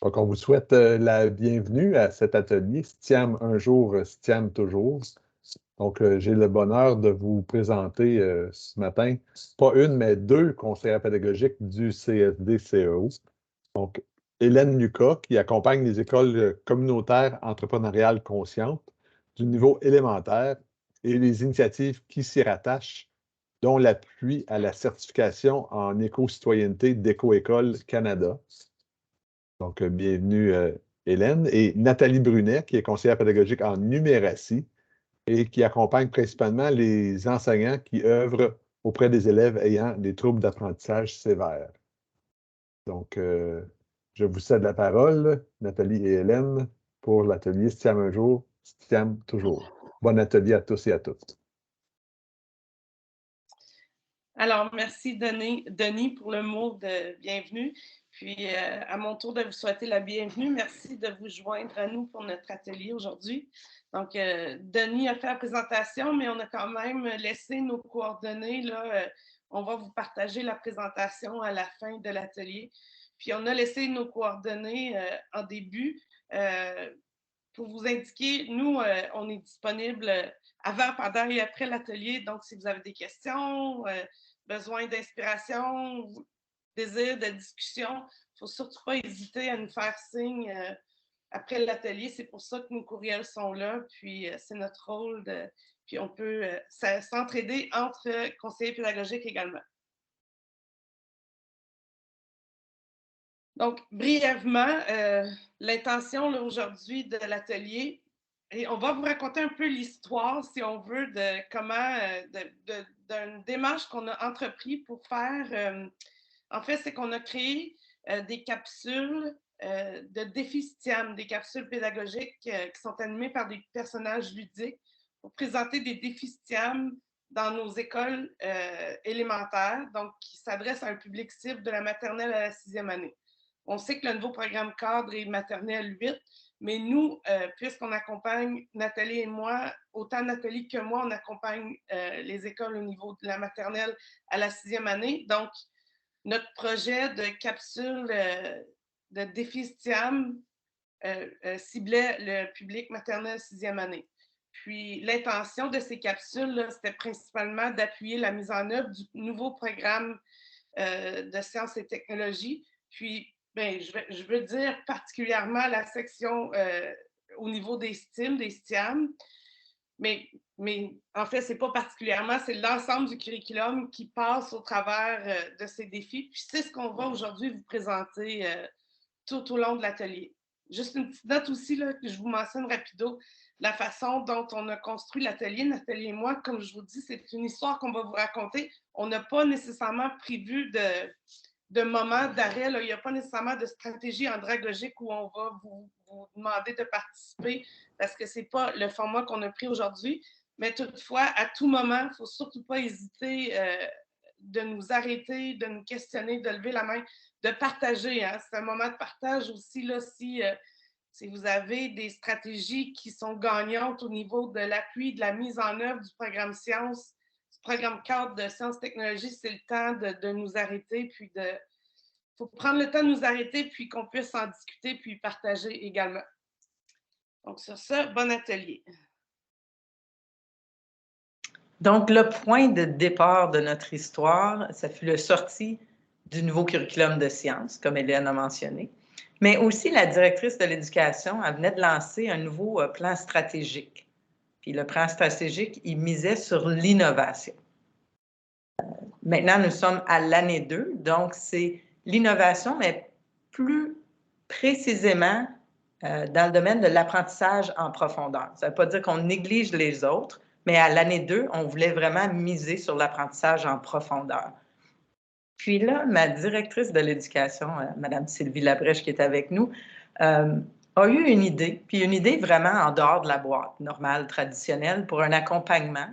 Donc, on vous souhaite la bienvenue à cet atelier STIAM un jour, STIAM toujours. Donc, j'ai le bonheur de vous présenter ce matin, pas une, mais deux conseillères pédagogiques du CSD-CEO. Donc, Hélène Lucas, qui accompagne les écoles communautaires entrepreneuriales conscientes du niveau élémentaire et les initiatives qui s'y rattachent, dont l'appui à la certification en éco-citoyenneté d'Éco-École Canada. Donc, bienvenue Hélène. Et Nathalie Brunet, qui est conseillère pédagogique en numératie et qui accompagne principalement les enseignants qui œuvrent auprès des élèves ayant des troubles d'apprentissage sévères. Donc, je vous cède la parole, Nathalie et Hélène, pour l'atelier STIAM un jour, STIAM toujours. Bon atelier à tous et à toutes. Alors, merci Denis pour le mot de bienvenue. Puis, à mon tour de vous souhaiter la bienvenue. Merci de vous joindre à nous pour notre atelier aujourd'hui. Donc, Denis a fait la présentation, mais on a quand même laissé nos coordonnées. Là, on va vous partager la présentation à la fin de l'atelier. Puis, on a laissé nos coordonnées en début pour vous indiquer, nous, on est disponible avant, pendant et après l'atelier. Donc, si vous avez des questions, besoin d'inspiration, désir de discussion, il ne faut surtout pas hésiter à nous faire signe après l'atelier. C'est pour ça que nos courriels sont là. Puis, c'est notre rôle. Puis, on peut s'entraider entre conseillers pédagogiques également. Donc, brièvement, l'intention aujourd'hui de l'atelier, et on va vous raconter un peu l'histoire, si on veut, de comment, d'une démarche qu'on a entrepris pour faire. En fait, c'est qu'on a créé des capsules de défis STIAM, des capsules pédagogiques qui sont animées par des personnages ludiques pour présenter des défis STIAM dans nos écoles élémentaires, donc qui s'adressent à un public cible de la maternelle à la 6e année. On sait que le nouveau programme cadre est maternelle 8, mais nous, puisqu'on accompagne Nathalie et moi, autant Nathalie que moi, on accompagne les écoles au niveau de la maternelle à la 6e année. Donc, notre projet de capsule de défi STIAM ciblait le public maternelle 6e année. Puis, l'intention de ces capsules, c'était principalement d'appuyer la mise en œuvre du nouveau programme de sciences et technologies. Puis, ben, je veux dire particulièrement la section au niveau des STIM, des STIAM, mais en fait, ce n'est pas particulièrement, c'est l'ensemble du curriculum qui passe au travers de ces défis. Puis c'est ce qu'on va aujourd'hui vous présenter tout au long de l'atelier. Juste une petite note aussi, là, que je vous mentionne rapido, la façon dont on a construit l'atelier, Nathalie et moi, comme je vous dis, c'est une histoire qu'on va vous raconter. On n'a pas nécessairement prévu de moment d'arrêt. Il n'y a pas nécessairement de stratégie andragogique où on va vous demander de participer parce que ce n'est pas le format qu'on a pris aujourd'hui. Mais toutefois, à tout moment, il ne faut surtout pas hésiter de nous arrêter, de nous questionner, de lever la main, de partager. Hein. C'est un moment de partage aussi, là, si vous avez des stratégies qui sont gagnantes au niveau de l'appui, de la mise en œuvre du programme Sciences, du programme cadre de Sciences-Technologies, c'est le temps de nous arrêter, puis il faut prendre le temps de nous arrêter, puis qu'on puisse en discuter, puis partager également. Donc, sur ça, bon atelier. Donc, le point de départ de notre histoire, ça fut la sortie du nouveau curriculum de sciences, comme Hélène a mentionné, mais aussi la directrice de l'éducation, elle venait de lancer un nouveau plan stratégique. Puis le plan stratégique, il misait sur l'innovation. Maintenant, nous sommes à l'année 2, donc c'est l'innovation, mais plus précisément dans le domaine de l'apprentissage en profondeur. Ça ne veut pas dire qu'on néglige les autres, mais à l'année 2, on voulait vraiment miser sur l'apprentissage en profondeur. Puis là, ma directrice de l'éducation, Mme Sylvie Labrèche, qui est avec nous, a eu une idée, puis une idée vraiment en dehors de la boîte normale, traditionnelle, pour un accompagnement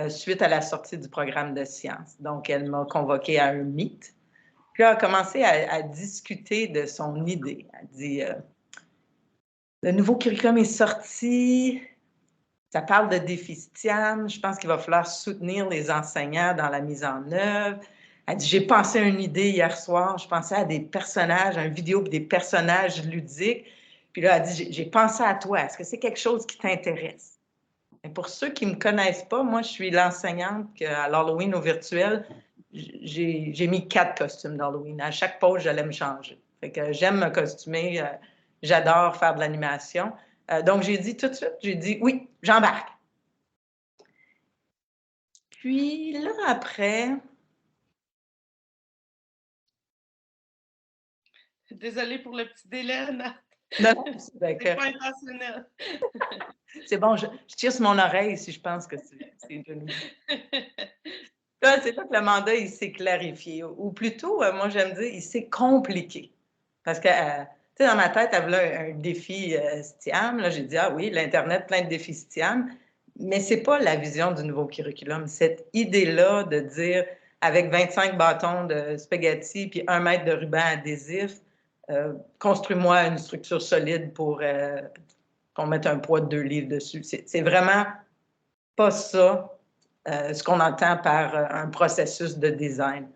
suite à la sortie du programme de sciences. Donc, elle m'a convoquée à un meet, puis elle a commencé à discuter de son idée. Elle dit, le nouveau curriculum est sorti, ça parle de défis STIAM, je pense qu'il va falloir soutenir les enseignants dans la mise en œuvre. Elle dit, j'ai pensé à une idée hier soir, je pensais à des personnages, à une vidéo, des personnages ludiques. Puis là, elle dit, j'ai pensé à toi, est-ce que c'est quelque chose qui t'intéresse? Et pour ceux qui ne me connaissent pas, moi, je suis l'enseignante à l'Halloween au virtuel. J'ai mis 4 costumes d'Halloween. À chaque pause, j'allais me changer. Fait que j'aime me costumer, j'adore faire de l'animation. Donc, j'ai dit tout de suite, j'ai dit, oui, j'embarque. Puis là, après... Désolée pour le petit délai, Nat. Non, c'est pas intentionnel. C'est bon, je tire sur mon oreille si je pense que c'est de nous. Là, c'est là que le mandat, il s'est clarifié. Ou plutôt, moi, j'aime dire, il s'est compliqué. Parce que, tu sais, dans ma tête, elle voulait un défi STIAM. Là, j'ai dit, ah oui, l'Internet, plein de défis STIAM. Mais ce n'est pas la vision du nouveau curriculum. Cette idée-là de dire, avec 25 bâtons de spaghetti puis 1 mètre de ruban adhésif, construis-moi une structure solide pour qu'on mette un poids de 2 livres dessus. C'est vraiment pas ça, ce qu'on entend par un processus de design.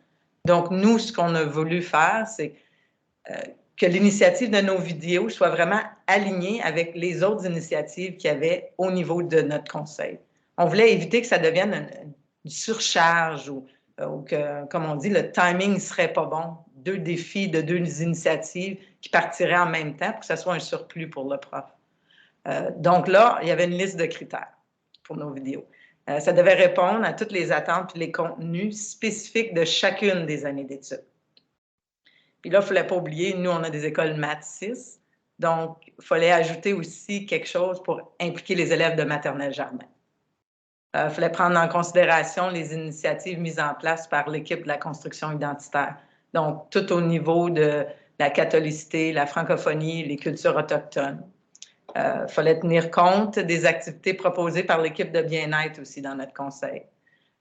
Donc, nous, ce qu'on a voulu faire, c'est que l'initiative de nos vidéos soit vraiment alignée avec les autres initiatives qu'il y avait au niveau de notre conseil. On voulait éviter que ça devienne une surcharge ou que, comme on dit, le timing ne serait pas bon. 2 défis de 2 initiatives qui partiraient en même temps pour que ça soit un surplus pour le prof. Donc là, il y avait une liste de critères pour nos vidéos. Ça devait répondre à toutes les attentes et les contenus spécifiques de chacune des années d'études. Puis là, il ne fallait pas oublier, nous, on a des écoles Math 6, donc il fallait ajouter aussi quelque chose pour impliquer les élèves de maternelle jardin. Il fallait prendre en considération les initiatives mises en place par l'équipe de la construction identitaire. Donc, tout au niveau de la catholicité, la francophonie, les cultures autochtones. Il fallait tenir compte des activités proposées par l'équipe de bien-être aussi dans notre conseil.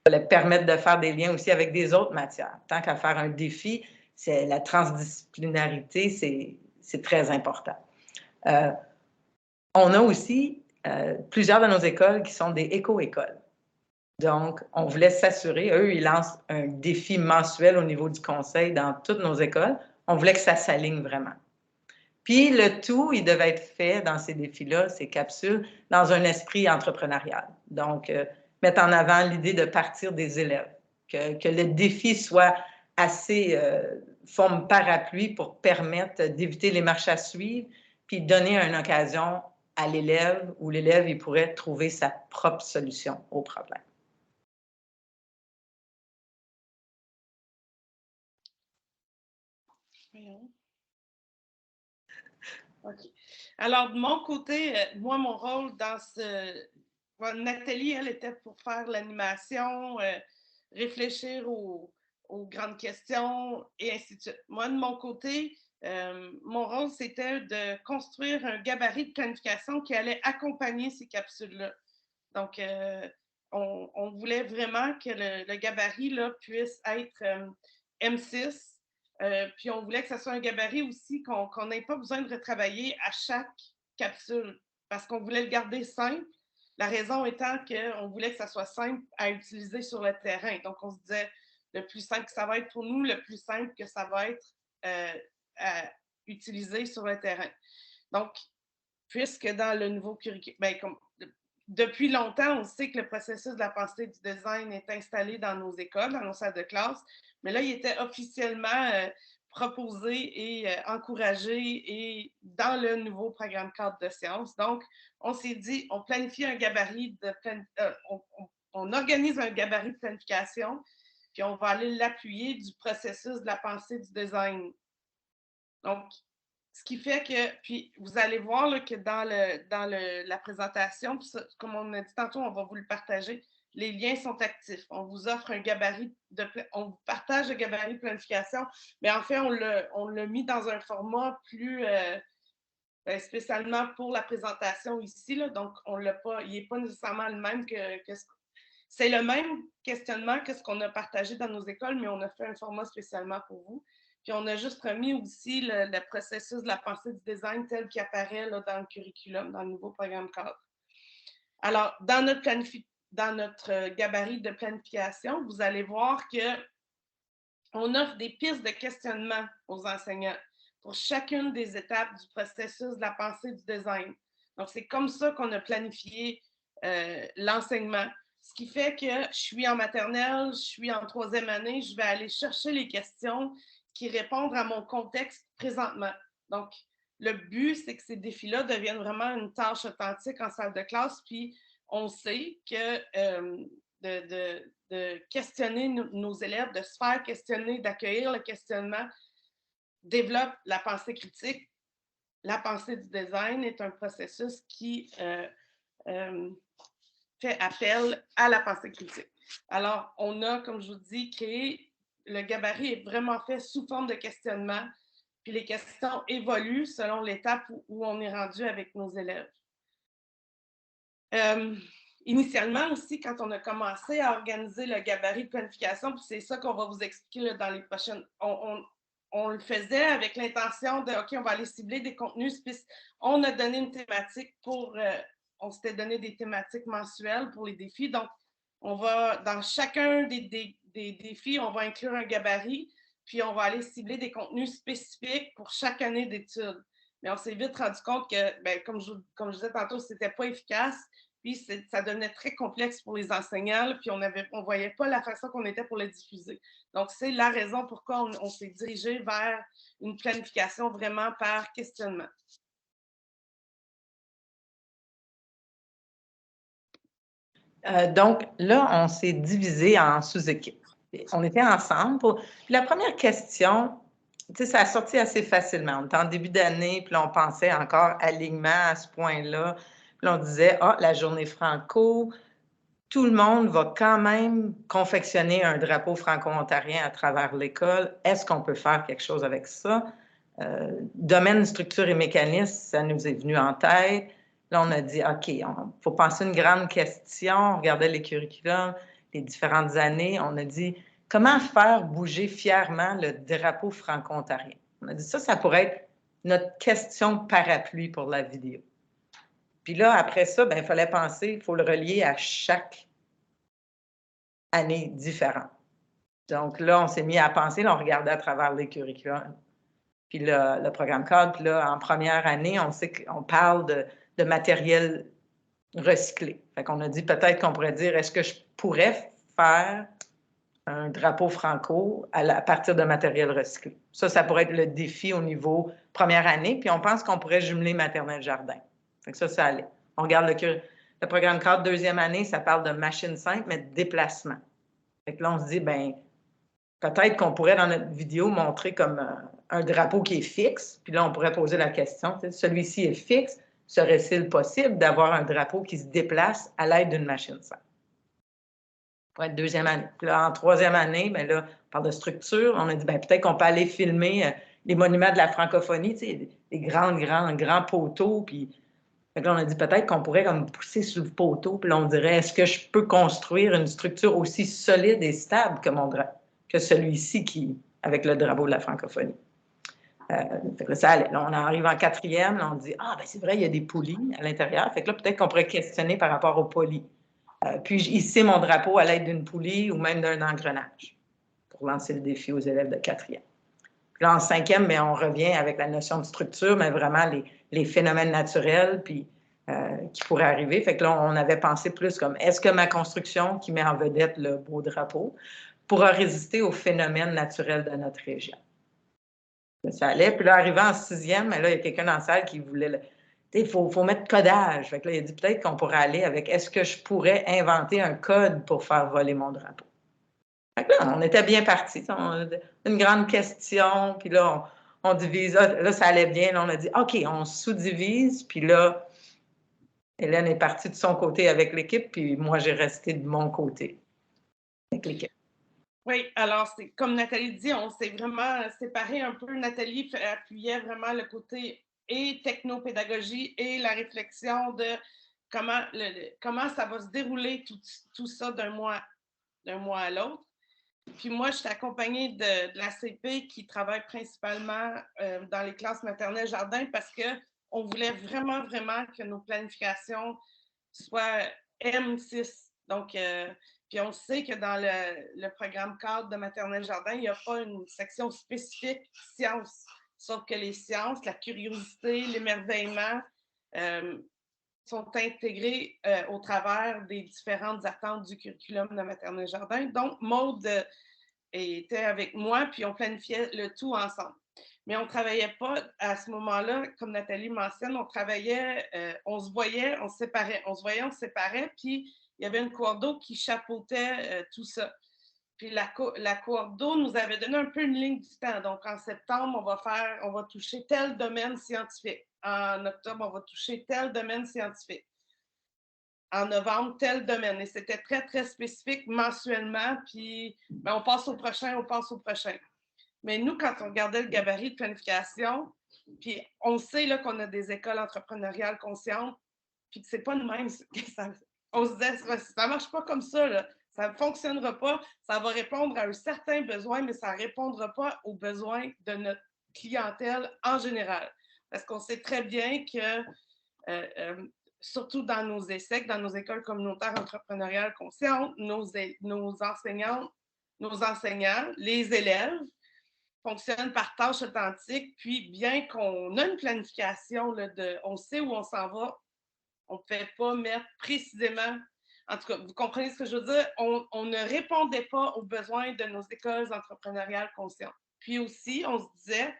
Il fallait permettre de faire des liens aussi avec des autres matières. Tant qu'à faire un défi, c'est la transdisciplinarité, c'est très important. On a aussi plusieurs de nos écoles qui sont des éco-écoles. Donc, on voulait s'assurer, eux, ils lancent un défi mensuel au niveau du conseil dans toutes nos écoles. On voulait que ça s'aligne vraiment. Puis le tout, il devait être fait dans ces défis-là, ces capsules, dans un esprit entrepreneurial. Donc, mettre en avant l'idée de partir des élèves, que le défi soit assez forme parapluie pour permettre d'éviter les marches à suivre, puis donner une occasion à l'élève où l'élève il pourrait trouver sa propre solution au problème. OK. Alors, de mon côté, moi, mon rôle dans Nathalie, elle était pour faire l'animation, réfléchir aux grandes questions et ainsi de suite. Moi, de mon côté, mon rôle, c'était de construire un gabarit de planification qui allait accompagner ces capsules-là. Donc, on voulait vraiment que le gabarit là, puisse être M6. Puis on voulait que ce soit un gabarit aussi qu'on n'ait pas besoin de retravailler à chaque capsule parce qu'on voulait le garder simple. La raison étant qu'on voulait que ça soit simple à utiliser sur le terrain. Donc, on se disait, le plus simple que ça va être pour nous, le plus simple que ça va être à utiliser sur le terrain. Donc, puisque dans le nouveau curriculum, depuis longtemps, on sait que le processus de la pensée du design est installé dans nos écoles, dans nos salles de classe, mais là, il était officiellement proposé et encouragé et dans le nouveau programme cadre de sciences. Donc, on s'est dit, on planifie un gabarit on organise un gabarit de planification, puis on va aller l'appuyer du processus de la pensée du design. Donc, ce qui fait que, puis vous allez voir là, que dans la présentation, ça, comme on a dit tantôt, on va vous le partager, les liens sont actifs. On vous offre un gabarit, on vous partage le gabarit de planification, mais en fait, on l'a mis dans un format plus spécialement pour la présentation ici. Là, donc, il n'est pas nécessairement le même c'est le même questionnement que ce qu'on a partagé dans nos écoles, mais on a fait un format spécialement pour vous. Puis on a juste remis aussi le processus de la pensée du design tel qu'il apparaît là, dans le curriculum, dans le nouveau programme cadre. Alors, dans notre gabarit de planification, vous allez voir que on offre des pistes de questionnement aux enseignants pour chacune des étapes du processus de la pensée du design. Donc, c'est comme ça qu'on a planifié l'enseignement. Ce qui fait que je suis en maternelle, je suis en 3e année, je vais aller chercher les questions qui répondent à mon contexte présentement. Donc, le but, c'est que ces défis-là deviennent vraiment une tâche authentique en salle de classe, puis on sait que de questionner nos élèves, de se faire questionner, d'accueillir le questionnement, développe la pensée critique. La pensée du design est un processus qui fait appel à la pensée critique. Alors, on a, comme je vous dis, créé, le gabarit est vraiment fait sous forme de questionnement, puis les questions évoluent selon l'étape où on est rendu avec nos élèves. Initialement aussi, quand on a commencé à organiser le gabarit de planification, puis c'est ça qu'on va vous expliquer là, dans les prochaines... On le faisait avec l'intention de, OK, on va aller cibler des contenus spécifiques. On a donné une thématique pour... on s'était donné des thématiques mensuelles pour les défis. Donc, on va, dans chacun des défis, on va inclure un gabarit, puis on va aller cibler des contenus spécifiques pour chaque année d'études. Mais on s'est vite rendu compte que, ben, comme je disais tantôt, ce n'était pas efficace. Puis ça devenait très complexe pour les enseignants, puis on ne voyait pas la façon qu'on était pour le diffuser. Donc, c'est la raison pourquoi on s'est dirigé vers une planification vraiment par questionnement. Donc, là, on s'est divisé en sous-équipes. On était ensemble. La première question, ça a sorti assez facilement. On était en début d'année, puis là, on pensait encore alignement à ce point-là. Puis là, on disait, la journée franco, tout le monde va quand même confectionner un drapeau franco-ontarien à travers l'école. Est-ce qu'on peut faire quelque chose avec ça? Domaine, structure et mécanisme, ça nous est venu en tête. Là, on a dit, OK, il faut penser une grande question. On regardait les curriculums, les différentes années. On a dit, comment faire bouger fièrement le drapeau franco-ontarien? On a dit, ça pourrait être notre question parapluie pour la vidéo. Puis là, après ça, il fallait penser, il faut le relier à chaque année différente. Donc là, on s'est mis à penser, là, on regardait à travers les curriculums, puis le programme cadre. Puis là, en première année, on sait qu'on parle de matériel recyclé. Fait qu'on a dit peut-être qu'on pourrait dire, est-ce que je pourrais faire un drapeau franco à partir de matériel recyclé? Ça pourrait être le défi au niveau première année. Puis on pense qu'on pourrait jumeler maternelle jardin. Fait que ça allait. On regarde le programme cadre deuxième année, ça parle de machine simple, mais de déplacement. Fait que là, on se dit, peut-être qu'on pourrait, dans notre vidéo, montrer comme un drapeau qui est fixe. Puis là, on pourrait poser la question, celui-ci est fixe, serait-il possible d'avoir un drapeau qui se déplace à l'aide d'une machine simple? Pour être deuxième année. Puis là, en troisième année, là, on parle de structure. On a dit, peut-être qu'on peut aller filmer les monuments de la francophonie, les grands poteaux. Puis là, on a dit peut-être qu'on pourrait comme pousser sur le poteau. Puis là, on dirait, est-ce que je peux construire une structure aussi solide et stable que celui-ci avec le drapeau de la francophonie? Fait que ça allait. Là, on arrive en quatrième, là, on dit, c'est vrai, il y a des poulies à l'intérieur. Fait que là, peut-être qu'on pourrait questionner par rapport aux poulies. Puis hisser mon drapeau à l'aide d'une poulie ou même d'un engrenage pour lancer le défi aux élèves de quatrième. Puis là, en cinquième, on revient avec la notion de structure, mais vraiment les phénomènes naturels puis, qui pourraient arriver. Fait que là, on avait pensé plus comme, est-ce que ma construction qui met en vedette le beau drapeau pourra résister aux phénomènes naturels de notre région? Ça allait. Puis là, arrivant en sixième, là, il y a quelqu'un dans la salle qui voulait... Il faut mettre codage. Fait que là, il a dit peut-être qu'on pourrait aller avec, est-ce que je pourrais inventer un code pour faire voler mon drapeau? Fait que là, on était bien partis. Une grande question, puis là, on divise. Là, ça allait bien. Là, on a dit, OK, on sous-divise. Puis là, Hélène est partie de son côté avec l'équipe, puis moi, j'ai resté de mon côté avec l'équipe. Oui, alors, c'est comme Nathalie dit, on s'est vraiment séparé un peu. Nathalie appuyait vraiment le côté et technopédagogie et la réflexion de comment ça va se dérouler tout ça d'un mois à l'autre. Puis moi, je suis accompagnée de la CP qui travaille principalement dans les classes maternelles jardin parce qu'on voulait vraiment que nos planifications soient M6. Donc, Puis on sait que dans le programme cadre de maternelle jardin, il n'y a pas une section spécifique sciences. Sauf que les sciences, la curiosité, l'émerveillement sont intégrés au travers des différentes attentes du curriculum de maternelle jardin. Donc, Maude était avec moi, puis on planifiait le tout ensemble. Mais on ne travaillait pas à ce moment-là, comme Nathalie mentionne, on travaillait, on se voyait, on se séparait. On se voyait, on se séparait, puis il y avait une coordo qui chapeautait tout ça. Puis la coordo nous avait donné un peu une ligne du temps. Donc, en septembre, on va toucher tel domaine scientifique. En octobre, on va toucher tel domaine scientifique. En novembre, tel domaine. Et c'était très, très spécifique mensuellement. Puis, ben, on passe au prochain, on passe au prochain. Mais nous, quand on regardait le gabarit de planification, puis on sait là, qu'on a des écoles entrepreneuriales conscientes, puis que c'est pas le même. On se disait, ça marche pas comme ça, là. Ça ne fonctionnera pas. Ça va répondre à un certain besoin, mais ça ne répondra pas aux besoins de notre clientèle en général. Parce qu'on sait très bien que, surtout dans nos ESSEC, dans nos écoles communautaires entrepreneuriales conscientes, nos enseignants, les élèves, fonctionnent par tâche authentique, puis bien qu'on a une planification, là, on sait où on s'en va, on ne pouvait pas mettre précisément, en tout cas, vous comprenez ce que je veux dire, on ne répondait pas aux besoins de nos écoles entrepreneuriales conscientes. Puis aussi, on se disait,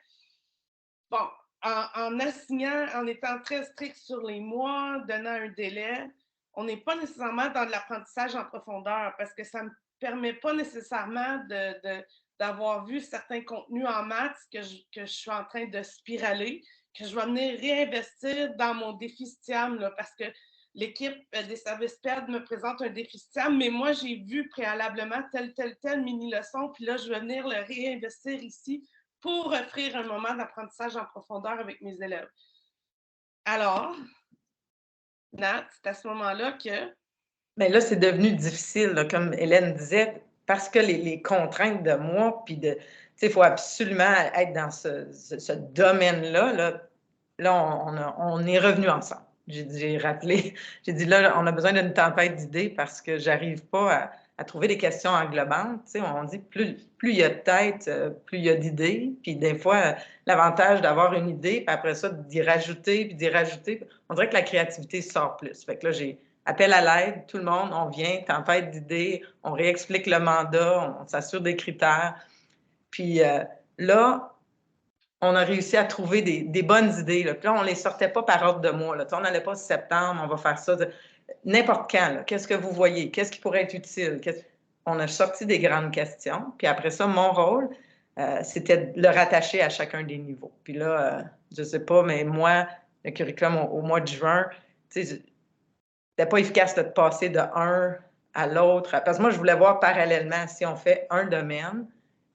bon, en assignant, en étant très strict sur les mois, donnant un délai, on n'est pas nécessairement dans de l'apprentissage en profondeur parce que ça ne me permet pas nécessairement d'avoir vu certains contenus en maths que je suis en train de spiraler, que je vais venir réinvestir dans mon défi STIAM, là, parce que l'équipe des services PED me présente un défi STIAM, mais moi, j'ai vu préalablement telle mini-leçon, puis là, je vais venir le réinvestir ici pour offrir un moment d'apprentissage en profondeur avec mes élèves. Alors, Nat, c'est à ce moment-là que... Mais là, c'est devenu difficile, là, comme Hélène disait, parce que les contraintes de moi, puis de, tu sais, il faut absolument être dans ce domaine-là. Là, on est revenus ensemble. J'ai rappelé, j'ai dit là, on a besoin d'une tempête d'idées parce que j'arrive pas à trouver des questions englobantes. Tu sais, on dit plus il y a de têtes, plus il y a d'idées. Puis des fois, l'avantage d'avoir une idée, puis après ça, d'y rajouter, puis d'y rajouter, on dirait que la créativité sort plus. Fait que là, j'ai appel à l'aide, tout le monde, on vient, tempête d'idées, on réexplique le mandat, on s'assure des critères. Puis là, on a réussi à trouver des bonnes idées. Là. Puis là, on ne les sortait pas par ordre de mois. Là. On n'allait pas septembre, on va faire ça. N'importe quand, qu'est-ce que vous voyez? Qu'est-ce qui pourrait être utile? On a sorti des grandes questions. Puis après ça, mon rôle, c'était de le rattacher à chacun des niveaux. Puis là, je ne sais pas, mais moi, le curriculum au mois de juin, c'était pas efficace de passer de un à l'autre. Parce que moi, je voulais voir parallèlement si on fait un domaine,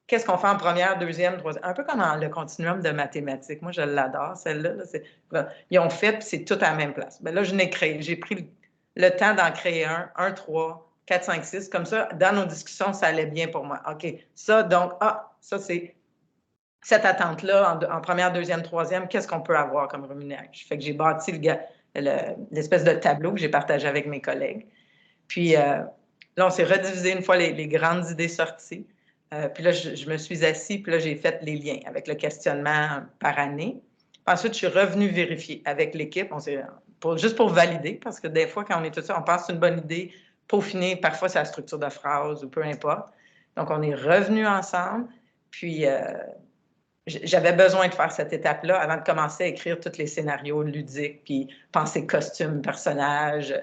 qu'est-ce qu'on fait en première, deuxième, troisième? Un peu comme dans le continuum de mathématiques. Moi, je l'adore, celle-là. Là, ils ont fait, puis c'est tout à la même place. Bien là, je n'ai créé. J'ai pris le temps d'en créer un, 3, 4, 5, 6. Comme ça, dans nos discussions, ça allait bien pour moi. OK, ça, donc, ça, c'est cette attente-là en première, deuxième, troisième. Qu'est-ce qu'on peut avoir comme rémunération? Fait que j'ai bâti l'espèce de tableau que j'ai partagé avec mes collègues. Puis là, on s'est redivisé une fois les grandes idées sorties. Puis là, je me suis assise, puis là, j'ai fait les liens avec le questionnement par année. Puis ensuite, je suis revenue vérifier avec l'équipe, juste pour valider, parce que des fois, quand on est tout ça, on pense que c'est une bonne idée, peaufiner, parfois c'est la structure de phrase ou peu importe. Donc, on est revenus ensemble, puis j'avais besoin de faire cette étape-là avant de commencer à écrire tous les scénarios ludiques, puis penser costumes, personnages,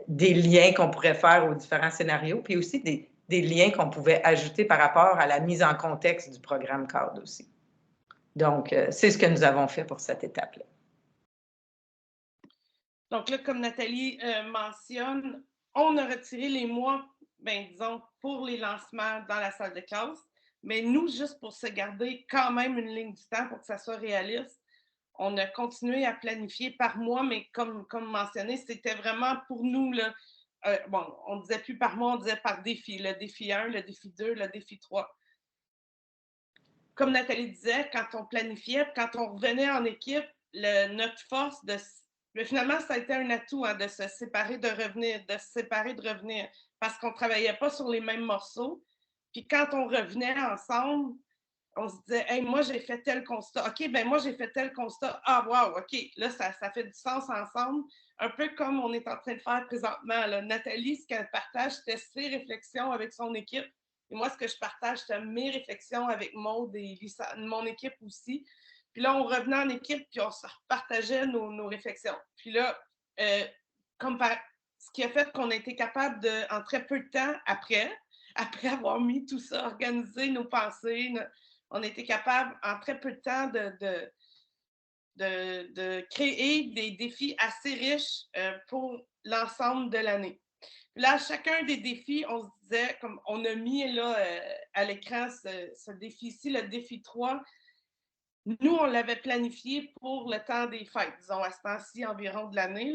des liens qu'on pourrait faire aux différents scénarios, puis aussi des liens qu'on pouvait ajouter par rapport à la mise en contexte du programme cadre aussi. Donc, c'est ce que nous avons fait pour cette étape-là. Donc là, comme Nathalie mentionne, on a retiré les mois, disons, pour les lancements dans la salle de classe, mais nous, juste pour se garder quand même une ligne du temps pour que ça soit réaliste, on a continué à planifier par mois, mais comme mentionné, c'était vraiment pour nous, là, on ne disait plus par mois, on disait par défi. Le défi 1, le défi 2, le défi 3. Comme Nathalie disait, quand on planifiait, quand on revenait en équipe, notre force Mais finalement, ça a été un atout de se séparer, de revenir, parce qu'on ne travaillait pas sur les mêmes morceaux. Puis quand on revenait ensemble, on se disait, hey, moi, j'ai fait tel constat. OK, ben moi, j'ai fait tel constat. Ah, wow, OK, là, ça fait du sens ensemble. Un peu comme on est en train de faire présentement. Là. Nathalie, ce qu'elle partage, c'était ses réflexions avec son équipe. Et moi, ce que je partage, c'est mes réflexions avec Maud et Lisa, mon équipe aussi. Puis là, on revenait en équipe, puis on se partageait nos réflexions. Puis là, ce qui a fait qu'on a été capable de, en très peu de temps, après avoir mis tout ça, organisé nos pensées, on a été capable, en très peu de temps, de créer des défis assez riches pour l'ensemble de l'année. Là, chacun des défis, on se disait, comme on a mis là à l'écran ce défi-ci, le défi 3, nous, on l'avait planifié pour le temps des fêtes, disons, à ce temps-ci environ de l'année.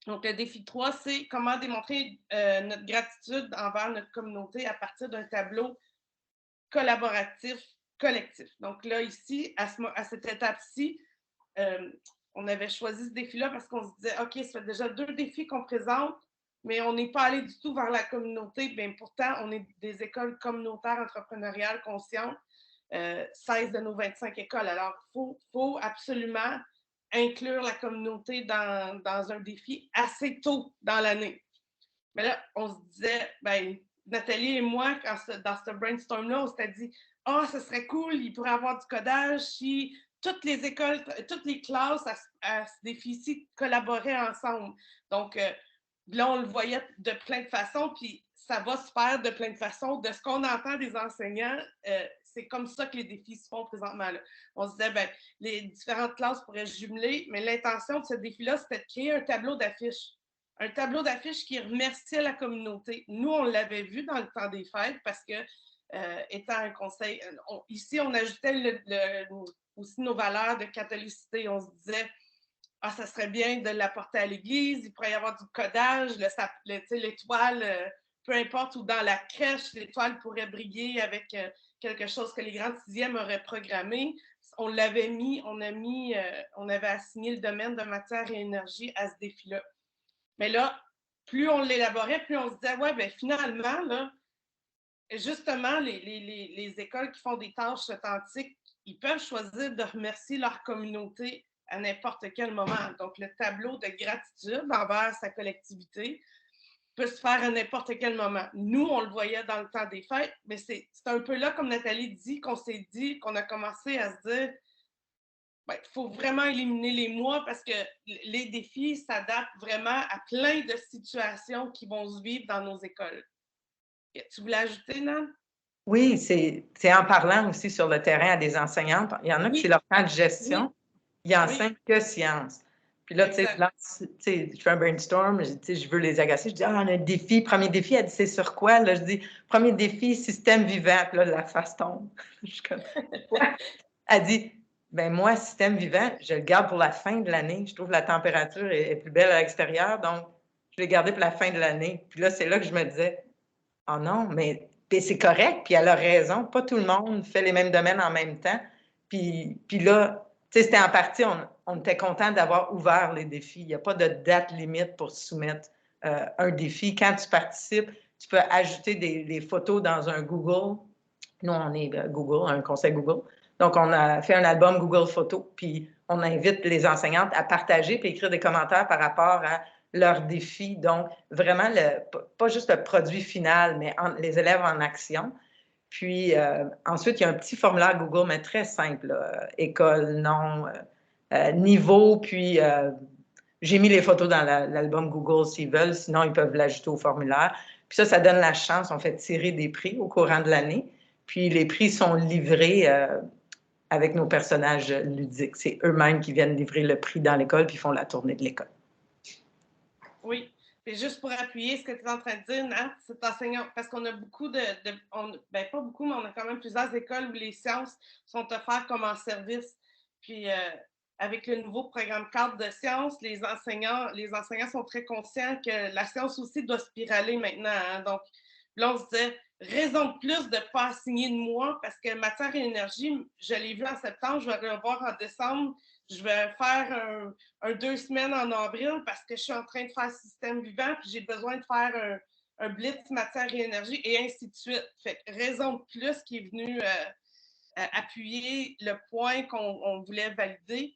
Donc, le défi 3, c'est comment démontrer notre gratitude envers notre communauté à partir d'un tableau collaboratif, collectif. Donc là, ici, à cette étape-ci, on avait choisi ce défi-là parce qu'on se disait, OK, ça fait déjà 2 défis qu'on présente, mais on n'est pas allé du tout vers la communauté. Bien, pourtant, on est des écoles communautaires entrepreneuriales conscientes, 16 de nos 25 écoles. Alors, il faut absolument inclure la communauté dans un défi assez tôt dans l'année. Mais là, on se disait, ben, Nathalie et moi, dans ce brainstorm-là, on s'était dit, ce serait cool, il pourrait y avoir du codage si toutes les écoles, toutes les classes à ce défi-ci collaboraient ensemble. Donc, là, on le voyait de plein de façons, puis ça va se faire de plein de façons. De ce qu'on entend des enseignants, c'est comme ça que les défis se font présentement. Là. On se disait, ben, les différentes classes pourraient se jumeler, mais l'intention de ce défi-là, c'était de créer un tableau d'affiches. Un tableau d'affiches qui remerciait la communauté. Nous, on l'avait vu dans le temps des fêtes parce que, étant un conseil, ici, on ajoutait aussi nos valeurs de catholicité. On se disait, ça serait bien de l'apporter à l'église, il pourrait y avoir du codage, l'étoile, peu importe, ou dans la crèche, l'étoile pourrait briller avec quelque chose que les grands sixièmes auraient programmé. On l'avait mis, on avait assigné le domaine de matière et énergie à ce défi-là. Mais là, plus on l'élaborait, plus on se disait, ouais, bien finalement, là, justement, les écoles qui font des tâches authentiques, ils peuvent choisir de remercier leur communauté à n'importe quel moment. Donc, le tableau de gratitude envers sa collectivité peut se faire à n'importe quel moment. Nous, on le voyait dans le temps des fêtes, mais c'est un peu là, comme Nathalie dit, qu'on s'est dit, qu'on a commencé à se dire, il faut vraiment éliminer les mois parce que les défis s'adaptent vraiment à plein de situations qui vont se vivre dans nos écoles. Tu voulais ajouter, Nan? Oui, c'est en parlant aussi sur le terrain à des enseignantes. Il y en a qui, c'est leur temps de gestion. Ils enseignent que sciences. Puis là, tu sais, je fais un brainstorm, je veux les agacer. Je dis, on a un défi. Premier défi, elle dit, c'est sur quoi? Là, je dis, premier défi, système vivant. Puis là, la face tombe. Je elle dit, ben moi, système vivant, je le garde pour la fin de l'année. Je trouve que la température est plus belle à l'extérieur, donc je l'ai gardé pour la fin de l'année. Puis là, c'est là que je me disais, oh non, mais c'est correct, puis elle a raison. Pas tout le monde fait les mêmes domaines en même temps. Puis là, tu sais, c'était en partie, on était content d'avoir ouvert les défis. Il n'y a pas de date limite pour soumettre un défi. Quand tu participes, tu peux ajouter des photos dans un Google. Nous, on est Google, un conseil Google. Donc, on a fait un album Google Photos, puis on invite les enseignantes à partager puis écrire des commentaires par rapport à leurs défis. Donc, vraiment, pas juste le produit final, mais les élèves en action. Puis, ensuite, il y a un petit formulaire Google, mais très simple. École, nom, niveau, puis j'ai mis les photos dans l'album Google s'ils veulent, sinon ils peuvent l'ajouter au formulaire. Puis ça donne la chance, on fait tirer des prix au courant de l'année. Puis les prix sont livrés avec nos personnages ludiques. C'est eux-mêmes qui viennent livrer le prix dans l'école puis font la tournée de l'école. Oui. Et juste pour appuyer ce que tu es en train de dire, Nat, c'est enseignant, parce qu'on a beaucoup ben pas beaucoup, mais on a quand même plusieurs écoles où les sciences sont offertes comme en service. Puis avec le nouveau programme cadre de sciences, les enseignants sont très conscients que la science aussi doit spiraler maintenant. Hein? Donc, là, on se disait, raison de plus de ne pas assigner de mois, parce que matière et énergie, je l'ai vu en septembre, je vais le revoir en décembre. je vais faire un 2 semaines en avril parce que je suis en train de faire système vivant, puis j'ai besoin de faire un blitz matière et énergie, et ainsi de suite. Fait que raison de plus qui est venue appuyer le point qu'on voulait valider.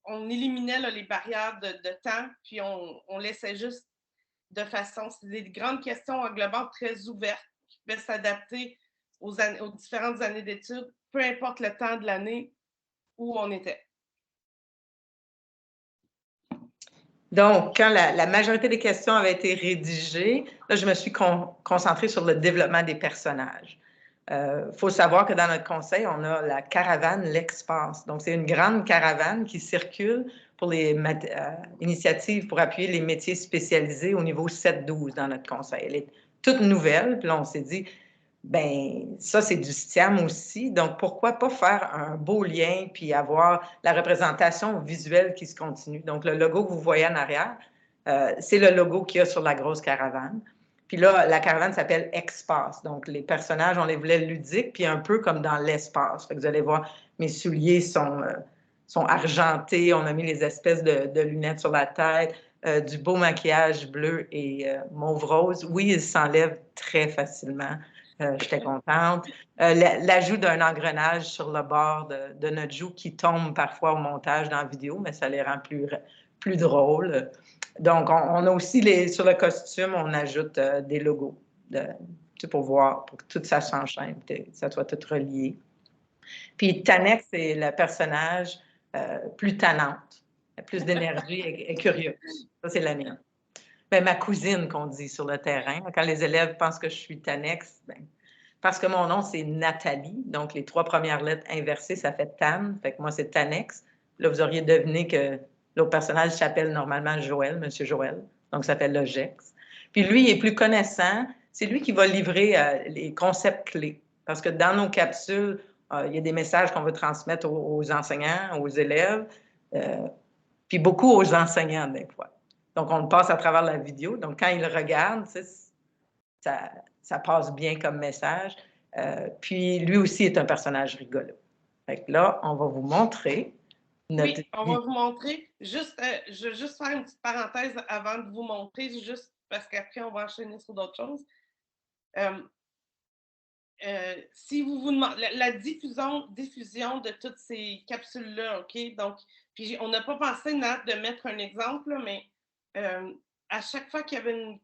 On éliminait là, les barrières de temps, puis on laissait juste de façon, c'est des grandes questions englobantes très ouvertes qui pouvaient s'adapter aux différentes années d'études, peu importe le temps de l'année où on était. Donc, quand la majorité des questions avaient été rédigées, là, je me suis concentrée sur le développement des personnages. Faut savoir que dans notre conseil, on a la caravane L'Expace. Donc, c'est une grande caravane qui circule pour les initiatives pour appuyer les métiers spécialisés au niveau 7-12 dans notre conseil. Elle est toute nouvelle, puis là, on s'est dit, ben ça, c'est du STIAM aussi. Donc, pourquoi pas faire un beau lien puis avoir la représentation visuelle qui se continue. Donc, le logo que vous voyez en arrière, c'est le logo qu'il y a sur la grosse caravane. Puis là, la caravane s'appelle Expace. Donc, les personnages, on les voulait ludiques, puis un peu comme dans l'espace. Fait que vous allez voir, mes souliers sont argentés. On a mis les espèces de lunettes sur la tête, du beau maquillage bleu et mauve-rose. Oui, ils s'enlèvent très facilement. J'étais contente. L'ajout d'un engrenage sur le bord de notre joue qui tombe parfois au montage dans la vidéo, mais ça les rend plus drôles. Donc, on a aussi, sur le costume, on ajoute des logos pour voir, pour que tout ça s'enchaîne, que ça soit tout relié. Puis Tanex, c'est le personnage plus tannante, plus d'énergie et curieux. Ça, c'est la mienne. Ben, ma cousine, qu'on dit sur le terrain. Quand les élèves pensent que je suis Tanex, ben, parce que mon nom, c'est Nathalie. Donc, les 3 premières lettres inversées, ça fait Tan. Fait que moi, c'est Tanex. Là, vous auriez deviné que l'autre personnage s'appelle normalement Joël, Monsieur Joël. Donc, ça fait Logex. Puis lui, il est plus connaissant. C'est lui qui va livrer les concepts clés. Parce que dans nos capsules, il y a des messages qu'on veut transmettre aux enseignants, aux élèves, puis beaucoup aux enseignants, des fois. Donc, on le passe à travers la vidéo. Donc, quand ils le regardent, ça passe bien comme message. Puis, lui aussi est un personnage rigolo. Fait que là, on va vous montrer notre... Oui, on va vous montrer. Juste, je vais juste faire une petite parenthèse avant de vous montrer, juste parce qu'après, on va enchaîner sur d'autres choses. Si vous vous demandez, la diffusion de toutes ces capsules-là, OK? Donc, puis on n'a pas pensé, Nat, de mettre un exemple, là, mais à chaque fois qu'il y avait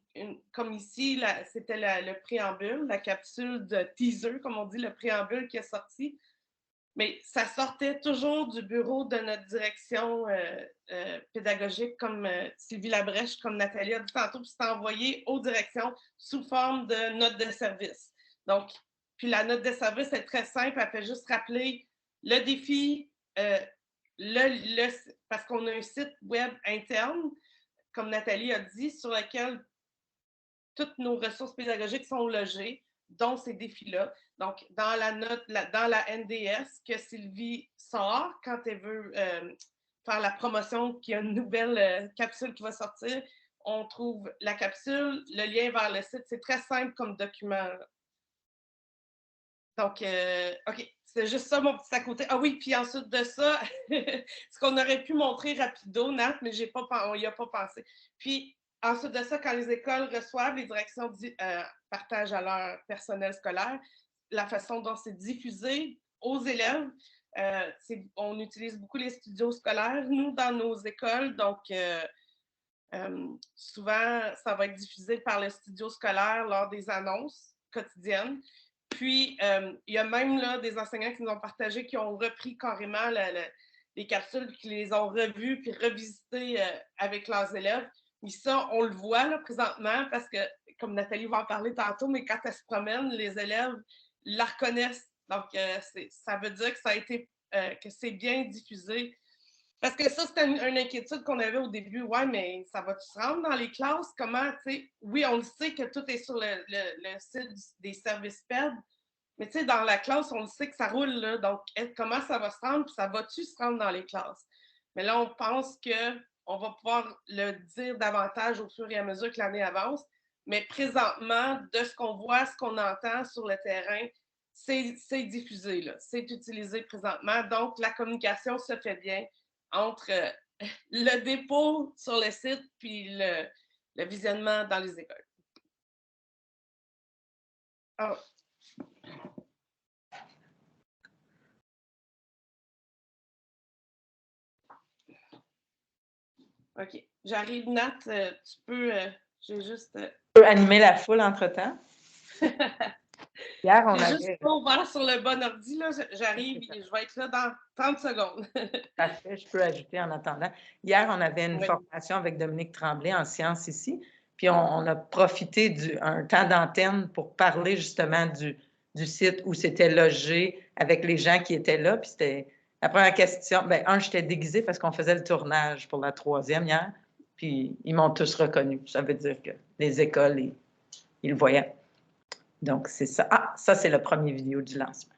comme ici, c'était le préambule, la capsule de teaser, comme on dit, le préambule qui est sorti, mais ça sortait toujours du bureau de notre direction pédagogique, comme Sylvie Labrèche, comme Nathalie a dit tantôt, puis c'était envoyé aux directions sous forme de note de service. Donc, puis la note de service est très simple, elle fait juste rappeler le défi, parce qu'on a un site web interne, comme Nathalie a dit, sur lequel toutes nos ressources pédagogiques sont logées, dont ces défis-là. Donc, dans la note, dans la NDS que Sylvie sort quand elle veut faire la promotion qu'il y a une nouvelle capsule qui va sortir, on trouve la capsule, le lien vers le site. C'est très simple comme document. Donc, OK, c'est juste ça mon petit à côté. Ah oui, puis ensuite de ça, ce qu'on aurait pu montrer rapido, Nat, mais on n'y a pas pensé. Puis, ensuite de ça, quand les écoles reçoivent, les directions partagent à leur personnel scolaire la façon dont c'est diffusé aux élèves. On utilise beaucoup les studios scolaires, nous, dans nos écoles. Donc, souvent, ça va être diffusé par le studio scolaire lors des annonces quotidiennes. Puis, il y a même là, des enseignants qui nous ont partagé, qui ont repris carrément les capsules, qui les ont revues puis revisitées avec leurs élèves. Mais ça, on le voit là, présentement parce que, comme Nathalie va en parler tantôt, mais quand elle se promène, les élèves la reconnaissent. Donc, ça veut dire que ça a été, que c'est bien diffusé. Parce que ça, c'était une inquiétude qu'on avait au début. Ouais, mais ça va-tu se rendre dans les classes? Comment, tu sais? Oui, on le sait que tout est sur le site des services PED, mais tu sais, dans la classe, on le sait que ça roule, là. Donc, comment ça va se rendre? Puis ça va-tu se rendre dans les classes? Mais là, on pense qu'on va pouvoir le dire davantage au fur et à mesure que l'année avance. Mais présentement, de ce qu'on voit, ce qu'on entend sur le terrain, c'est diffusé, là. C'est utilisé présentement. Donc, la communication se fait bien. entre le dépôt sur le site puis le visionnement dans les écoles. Oh. OK. J'arrive, Nat. Tu peux... j'ai juste... Tu peux animer la foule entre-temps? Hier, on j'ai avait... juste pas ouvert sur le bon ordi. J'arrive et je vais être là dans 30 secondes. Parfait, je peux ajouter en attendant. Hier, on avait une formation avec Dominique Tremblay en sciences ici, puis on a profité d'un temps d'antenne pour parler justement du site où c'était logé avec les gens qui étaient là. Puis c'était la première question. Bien, j'étais déguisée parce qu'on faisait le tournage pour la 3e hier, puis ils m'ont tous reconnu. Ça veut dire que les écoles, ils le voyaient. Donc, c'est ça. Ah, ça, c'est le premier vidéo du lancement.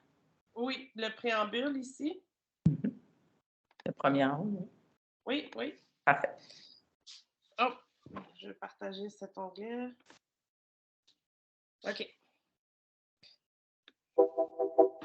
Oui, le préambule ici. Le premier en haut. Oui, oui. Parfait. Oh, je vais partager cet onglet. OK. Oh.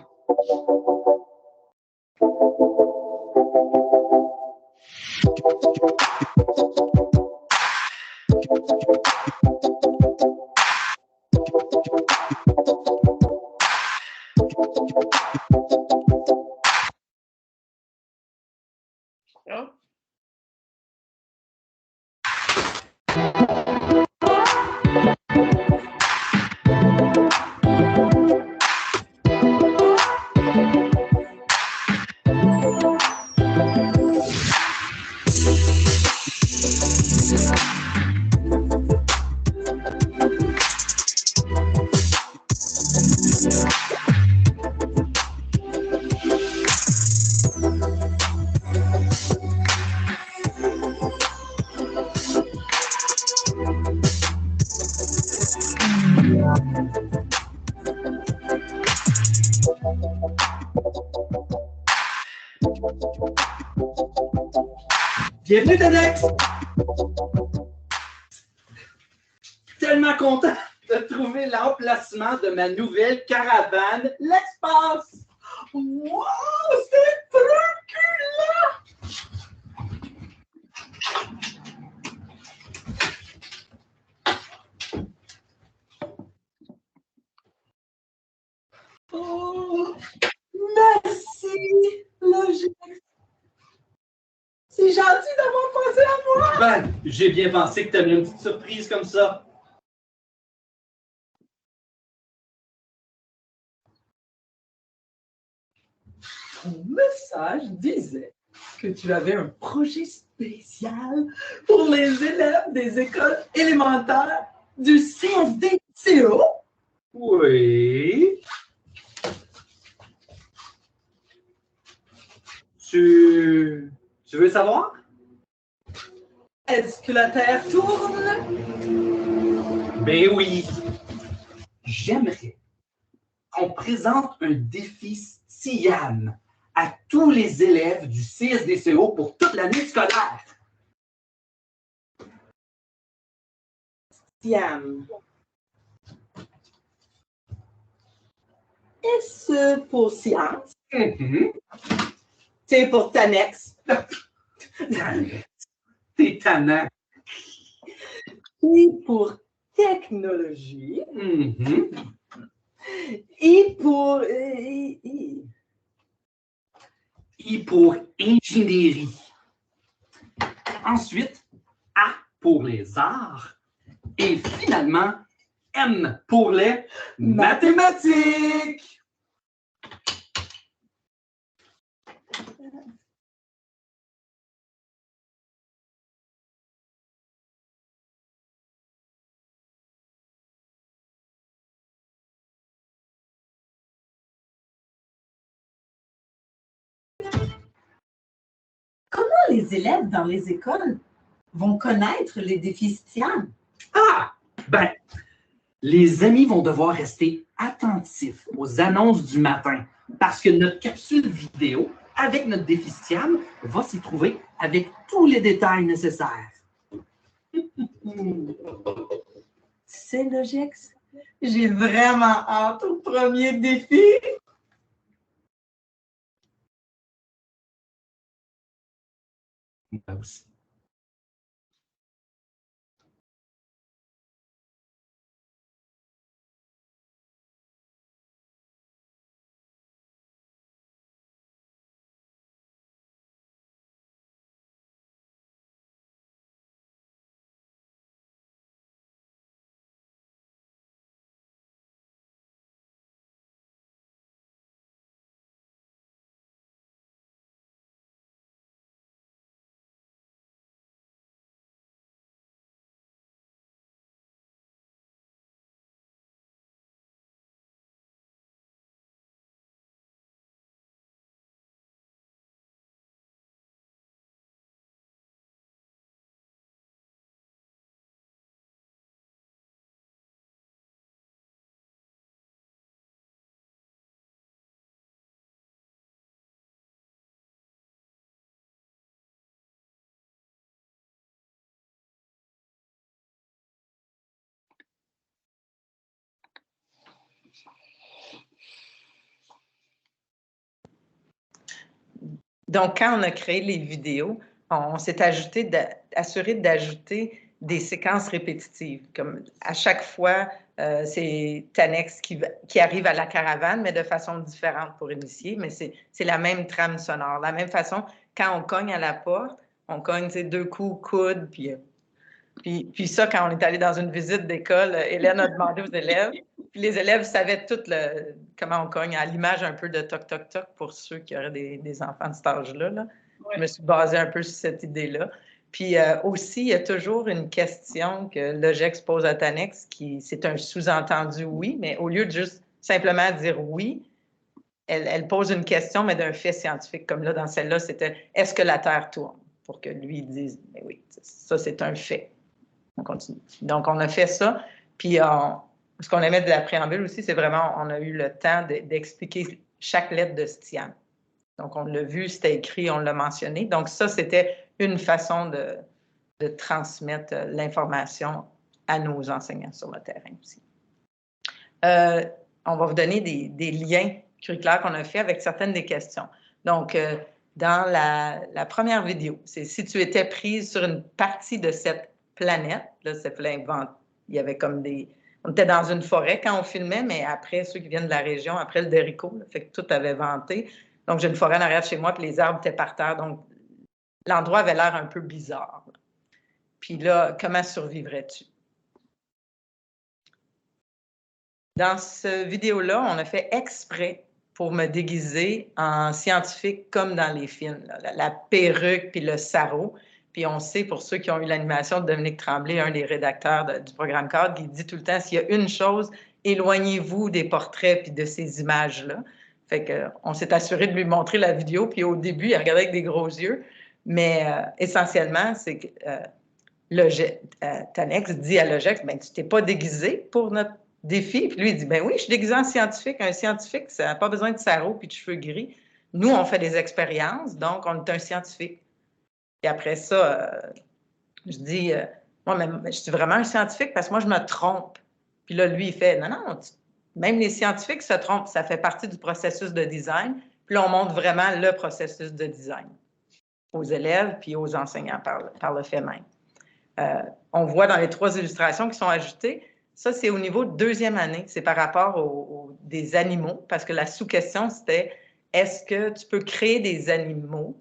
Bienvenue, TEDx! Tellement content de trouver l'emplacement de ma nouvelle caravane, l'Espace! Wow! C'est truculent! Oh! Merci, Logix! C'est gentil d'avoir pensé à moi! Ben, j'ai bien pensé que t'avais une petite surprise comme ça. Ton message disait que tu avais un projet spécial pour les élèves des écoles élémentaires du CSD-CO. Oui. Tu veux savoir? Est-ce que la Terre tourne? Ben oui. J'aimerais qu'on présente un défi STIAM à tous les élèves du CSD-CO pour toute l'année scolaire. STIAM. S pour science. T pour Tanex. T'es tannant. T pour technologie. I pour... I pour ingénierie. Ensuite, A pour les arts. Et finalement, M pour les mathématiques. Comment les élèves dans les écoles vont connaître les défis STIAM? Ah! Ben, les amis vont devoir rester attentifs aux annonces du matin parce que notre capsule vidéo avec notre défi STIAM va s'y trouver avec tous les détails nécessaires. C'est Logix. J'ai vraiment hâte au premier défi. Moi aussi. Donc, quand on a créé les vidéos, on s'est assuré d'ajouter des séquences répétitives. Comme à chaque fois, c'est Tanex qui arrive à la caravane, mais de façon différente pour initier, mais c'est la même trame sonore. De la même façon, quand on cogne à la porte, on cogne 2 coups coude, puis ça, quand on est allé dans une visite d'école, Hélène a demandé aux élèves, puis les élèves savaient tout comment on cogne, à l'image un peu de toc-toc-toc pour ceux qui auraient des enfants de cet âge-là. Là. Ouais. Je me suis basée un peu sur cette idée-là. Puis aussi, il y a toujours une question que Logex pose à Tanex, c'est un sous-entendu oui, mais au lieu de juste simplement dire oui, elle pose une question, mais d'un fait scientifique. Comme là, dans celle-là, c'était « Est-ce que la Terre tourne? » Pour que lui dise « Mais oui, ça, c'est un fait. » On continue. Donc, on a fait ça. Puis, ce qu'on aimait de la préambule aussi, c'est vraiment, on a eu le temps d'expliquer chaque lettre de Stiam. Donc, on l'a vu, c'était écrit, on l'a mentionné. Donc, ça, c'était une façon de transmettre l'information à nos enseignants sur le terrain aussi. On va vous donner des liens curriculaires qu'on a fait avec certaines des questions. Donc, dans la première vidéo, c'est si tu étais prise sur une partie de cette planète, là, il y avait comme on était dans une forêt quand on filmait, mais après, ceux qui viennent de la région, après le Dérico, là, fait que tout avait venté. Donc, j'ai une forêt en arrière de chez moi, puis les arbres étaient par terre. Donc, l'endroit avait l'air un peu bizarre. Là. Puis là, comment survivrais-tu? Dans cette vidéo-là, on a fait exprès pour me déguiser en scientifique comme dans les films. Là. La perruque puis le sarrau. Puis on sait, pour ceux qui ont eu l'animation de Dominique Tremblay, un des rédacteurs du programme cadre, qui dit tout le temps, s'il y a une chose, éloignez-vous des portraits puis de ces images-là. Fait qu'on s'est assuré de lui montrer la vidéo, puis au début, il regardait avec des gros yeux. Mais essentiellement, c'est que Tanex dit à Logex, ben, tu t'es pas déguisé pour notre défi. Puis lui, il dit, ben oui, je suis déguisé en scientifique. Un scientifique, ça n'a pas besoin de sarrau puis de cheveux gris. Nous, on fait des expériences, donc on est un scientifique. Et après ça, je dis, moi, je suis vraiment un scientifique parce que moi, je me trompe. Puis là, lui, il fait, non, même les scientifiques se trompent, ça fait partie du processus de design. Puis là, on montre vraiment le processus de design aux élèves puis aux enseignants par le fait même. On voit dans les 3 illustrations qui sont ajoutées, ça, c'est au niveau de 2e année. C'est par rapport aux des animaux, parce que la sous-question, c'était est-ce que tu peux créer des animaux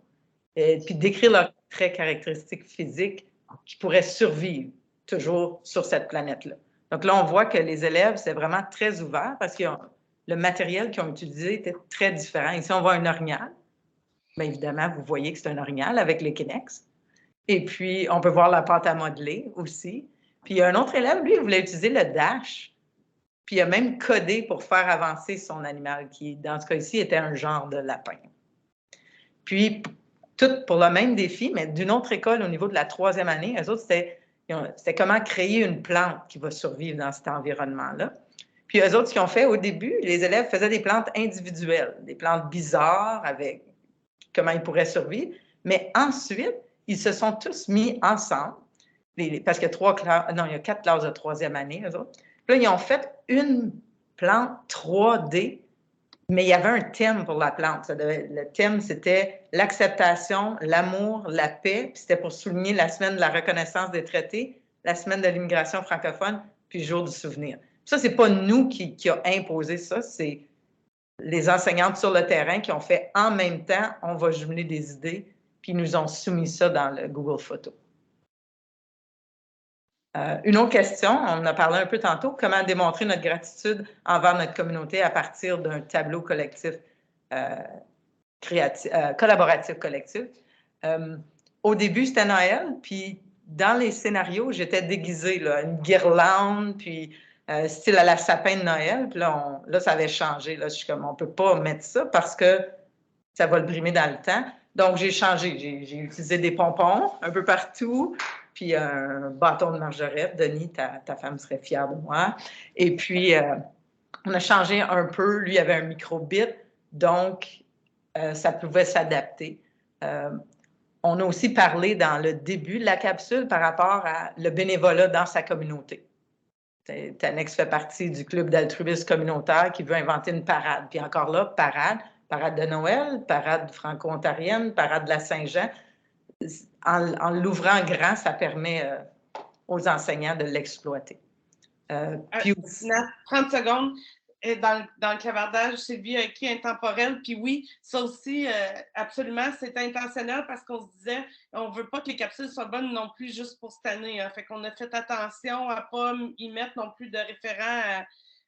puis décrire leurs traits caractéristiques physiques qui pourraient survivre toujours sur cette planète-là. Donc là, on voit que les élèves, c'est vraiment très ouvert parce que le matériel qu'ils ont utilisé était très différent. Ici, on voit un orignal. Bien évidemment, vous voyez que c'est un orignal avec les Kinex. Et puis, on peut voir la pâte à modeler aussi. Puis, il y a un autre élève, lui, il voulait utiliser le dash. Puis, il a même codé pour faire avancer son animal, qui, dans ce cas-ci, était un genre de lapin. Puis, tout pour le même défi, mais d'une autre école au niveau de la 3e année, eux autres, c'était comment créer une plante qui va survivre dans cet environnement-là. Puis, eux autres, ce qu'ils ont fait au début, les élèves faisaient des plantes individuelles, des plantes bizarres avec comment ils pourraient survivre. Mais ensuite, ils se sont tous mis ensemble, parce qu'il y a 4 classes de 3e année, eux autres. Puis là, ils ont fait une plante 3D Mais il y avait un thème pour la plante. Le thème, c'était l'acceptation, l'amour, la paix. Puis c'était pour souligner la semaine de la reconnaissance des traités, la semaine de l'immigration francophone, puis le jour du souvenir. Ça, c'est pas nous qui a imposé ça, c'est les enseignantes sur le terrain qui ont fait en même temps, on va jumeler des idées, puis ils nous ont soumis ça dans le Google Photos. Une autre question, on en a parlé un peu tantôt, comment démontrer notre gratitude envers notre communauté à partir d'un tableau collectif, collaboratif collectif. Au début, c'était Noël, puis dans les scénarios, j'étais déguisée, là, une guirlande, puis style à la sapin de Noël, puis là, ça avait changé. Là, je suis comme, on ne peut pas mettre ça parce que ça va le brimer dans le temps. Donc, j'ai changé. J'ai utilisé des pompons un peu partout, puis un bâton de margerette. Denis, ta femme serait fière de moi. Et puis, on a changé un peu. Lui, il avait un micro-bit, donc ça pouvait s'adapter. On a aussi parlé dans le début de la capsule par rapport à le bénévolat dans sa communauté. Tanex fait partie du club d'altruisme communautaire qui veut inventer une parade. Puis encore là, parade de Noël, parade franco-ontarienne, parade de la Saint-Jean. En l'ouvrant grand, ça permet aux enseignants de l'exploiter. Puis 30 secondes. Dans le clavardage, Sylvie a écrit intemporel. Puis oui, ça aussi, absolument, c'est intentionnel parce qu'on se disait, on ne veut pas que les capsules soient bonnes non plus juste pour cette année. Hein. Fait qu'on a fait attention à ne pas y mettre non plus de référents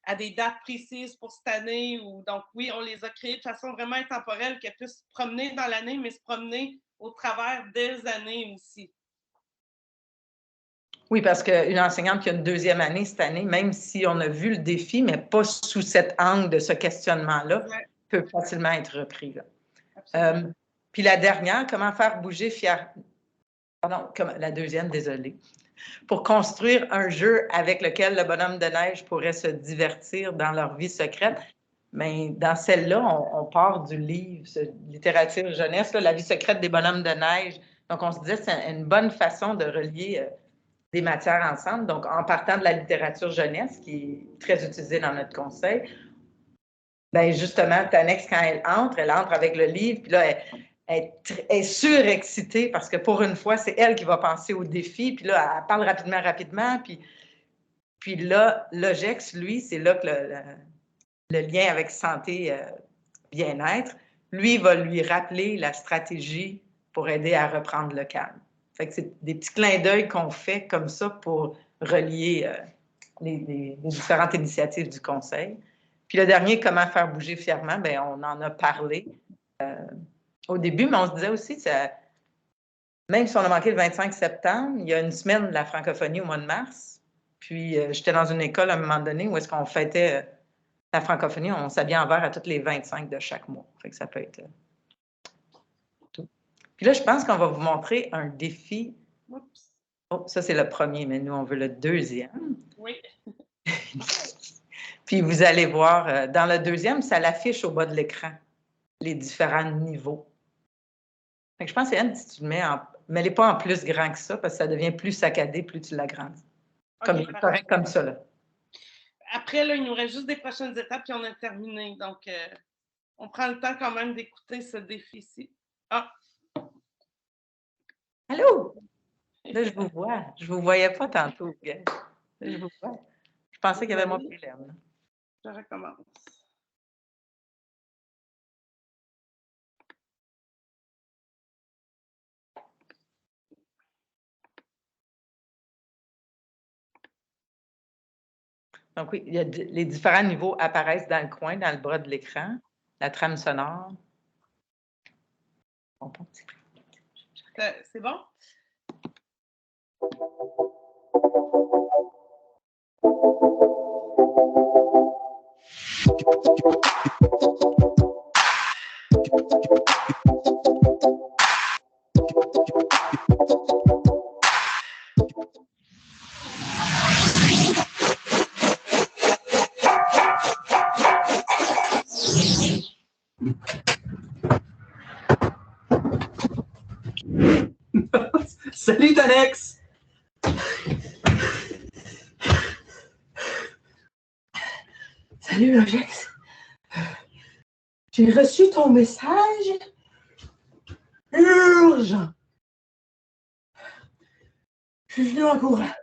à des dates précises pour cette année. Donc oui, on les a créées de façon vraiment intemporelle, qu'elles puissent se promener dans l'année, mais se promener au travers des années aussi. Oui, parce qu'une enseignante qui a une deuxième année cette année, même si on a vu le défi, mais pas sous cet angle de ce questionnement-là, peut facilement être repris. Puis la dernière, comment faire bouger la deuxième, désolée. Pour construire un jeu avec lequel le bonhomme de neige pourrait se divertir dans leur vie secrète. Mais dans celle-là, on part du livre, littérature jeunesse, là, La vie secrète des bonhommes de neige. Donc, on se disait que c'est une bonne façon de relier des matières ensemble. Donc, en partant de la littérature jeunesse, qui est très utilisée dans notre conseil, bien justement, Tanex, quand elle entre avec le livre, puis là, elle est surexcitée parce que pour une fois, c'est elle qui va penser au défi, puis là, elle parle rapidement, puis là, l'OGEX, lui, c'est là que le lien avec santé, bien-être, lui, va lui rappeler la stratégie pour aider à reprendre le calme. Fait que c'est des petits clins d'œil qu'on fait comme ça pour relier les différentes initiatives du Conseil. Puis le dernier, comment faire bouger fièrement, bien, on en a parlé au début, mais on se disait aussi, même si on a manqué le 25 septembre, il y a une semaine de la francophonie au mois de mars. Puis j'étais dans une école à un moment donné où est-ce qu'on fêtait la francophonie, on s'habille en vert à toutes les 25 de chaque mois. Fait que ça peut être tout. Puis là, je pense qu'on va vous montrer un défi. Oups. Oh, ça, c'est le premier, mais nous, on veut le deuxième. Oui. Puis vous allez voir, dans le deuxième, ça l'affiche au bas de l'écran, les différents niveaux. Fait que je pense que Anne, si tu le mets-les pas en plus grand que ça, parce que ça devient plus saccadé, plus tu l'agrandis. Okay, correct comme ça, là. Après, là, il nous reste juste des prochaines étapes, puis on a terminé. Donc, on prend le temps quand même d'écouter ce défi-ci. Ah! Allô? Là, je vous vois. Je ne vous voyais pas tantôt, gars. Là, je vous vois. Je pensais qu'il y avait mon problème. Je recommence. Donc oui, les différents niveaux apparaissent dans le coin, dans le bas de l'écran. La trame sonore. C'est bon? Salut, Tanex! Salut, Logex. J'ai reçu ton message. Urgent. Je suis venu en courant.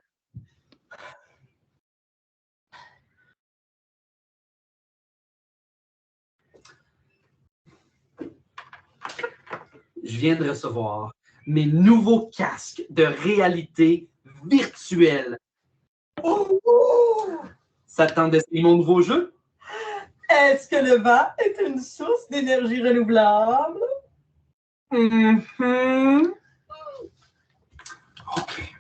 Je viens de recevoir mes nouveaux casques de réalité virtuelle. Oh! Ça te tente d'essayer mon nouveau jeu? Est-ce que le vent est une source d'énergie renouvelable? Mhm. OK.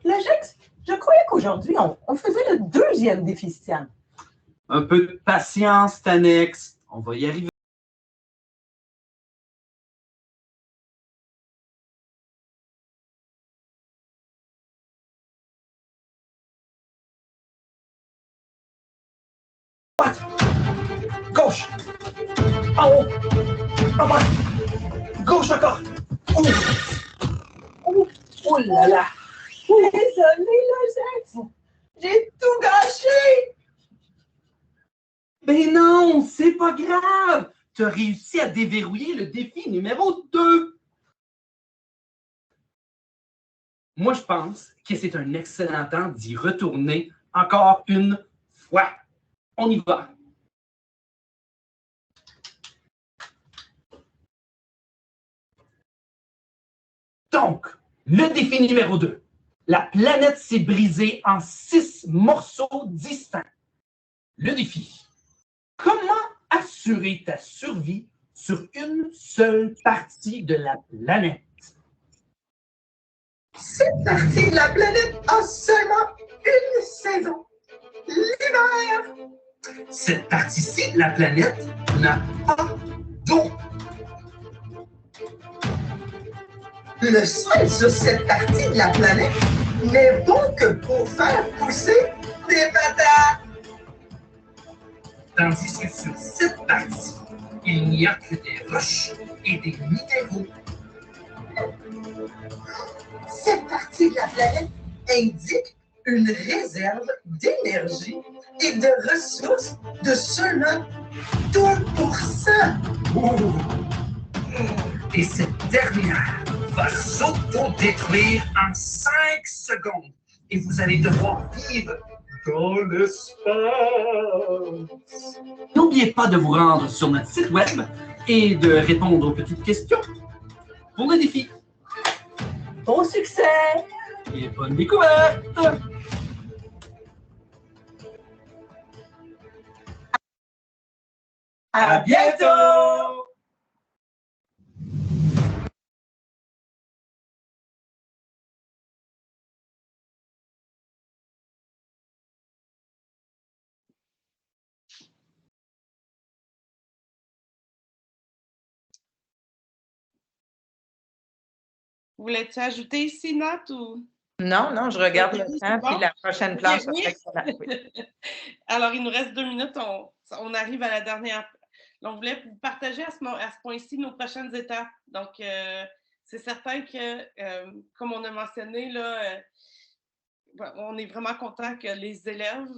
L'Ajax, je croyais qu'aujourd'hui, on faisait le deuxième défi Stiam. Un peu de patience, Tanex. On va y arriver. Gauche. En haut. En bas. Gauche encore. Oh, oh là là! Désolé, l'Ajax! J'ai tout gâché! Mais non, c'est pas grave. Tu as réussi à déverrouiller le défi numéro 2. Moi, je pense que c'est un excellent temps d'y retourner encore une fois. On y va. Donc, le défi numéro 2. La planète s'est brisée en 6 morceaux distincts. Le défi. Comment assurer ta survie sur une seule partie de la planète? Cette partie de la planète a seulement une saison. L'hiver! Cette partie-ci de la planète n'a pas d'eau. Le sol sur cette partie de la planète n'est bon que pour faire pousser des patates. Tandis que sur cette partie, il n'y a que des roches et des minéraux. Cette partie de la planète indique une réserve d'énergie et de ressources de seulement 2%. Oh! Et cette dernière va s'auto-détruire en 5 secondes. Et vous allez devoir vivre dans l'espace. N'oubliez pas de vous rendre sur notre site web et de répondre aux petites questions pour le défi. Bon succès! Et bonne découverte! À bientôt! Voulais-tu ajouter ici, Nat, ou? Non, non, je regarde le Oui, temps, c'est puis bon? la prochaine Ok, planche, ça oui. serait excellent. Oui. Alors, il nous reste 2 minutes. On arrive à la dernière. Donc, on voulait vous partager à ce point-ci nos prochaines étapes. Donc, c'est certain que, comme on a mentionné, là, on est vraiment content que les élèves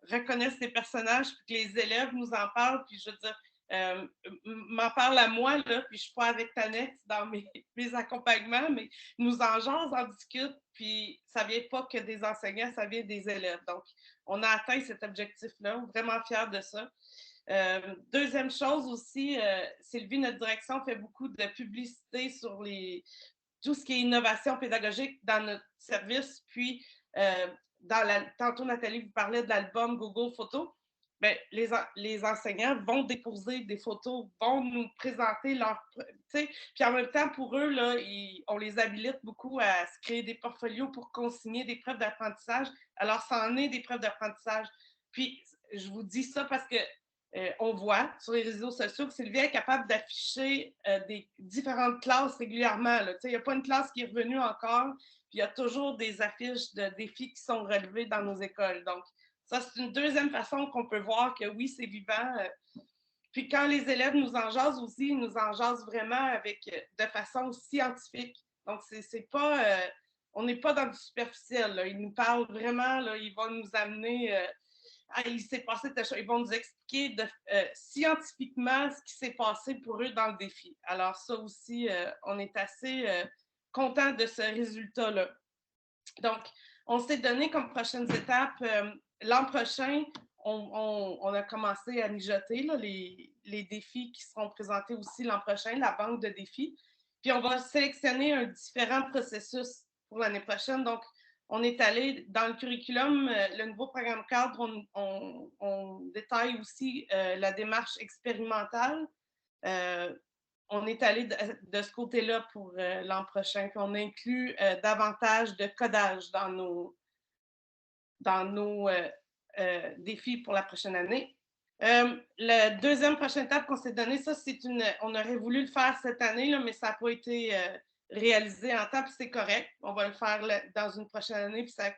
reconnaissent les personnages, puis que les élèves nous en parlent. Puis, je veux dire, m'en parle à moi, là, puis je ne suis pas avec Tanex dans mes accompagnements, mais nous en jasent, en discutent, puis ça ne vient pas que des enseignants, ça vient des élèves. Donc, on a atteint cet objectif-là, vraiment fiers de ça. Deuxième chose aussi, Sylvie, notre direction, fait beaucoup de publicité sur tout ce qui est innovation pédagogique dans notre service, puis tantôt Nathalie vous parlait de l'album Google Photos. Bien, les enseignants vont déposer des photos, vont nous présenter leur... Puis en même temps, pour eux, là, on les habilite beaucoup à se créer des portfolios pour consigner des preuves d'apprentissage. Alors, ça en est des preuves d'apprentissage. Puis, je vous dis ça parce que on voit sur les réseaux sociaux que Sylvie est capable d'afficher des différentes classes régulièrement. Il n'y a pas une classe qui est revenue encore, puis il y a toujours des affiches de défis qui sont relevés dans nos écoles. Donc, ça, c'est une deuxième façon qu'on peut voir que oui, c'est vivant. Puis quand les élèves nous en jasent aussi, ils nous en jasent vraiment de façon scientifique. Donc, c'est pas... on n'est pas dans du superficiel. Là. Ils nous parlent vraiment, là, ils vont nous amener il s'est passé telle chose. Ils vont nous expliquer scientifiquement ce qui s'est passé pour eux dans le défi. Alors ça aussi, on est assez content de ce résultat-là. Donc, on s'est donné comme prochaines étapes, l'an prochain, on a commencé à mijoter là, les défis qui seront présentés aussi l'an prochain, la banque de défis. Puis, on va sélectionner un différent processus pour l'année prochaine. Donc, on est allé dans le curriculum, le nouveau programme cadre, on détaille aussi la démarche expérimentale. On est allé de ce côté-là pour l'an prochain. Puis on inclut davantage de codage dans nos défis pour la prochaine année. La deuxième prochaine étape qu'on s'est donnée, ça, on aurait voulu le faire cette année, là, mais ça n'a pas été réalisé en temps, puis c'est correct. On va le faire dans une prochaine année, puis ça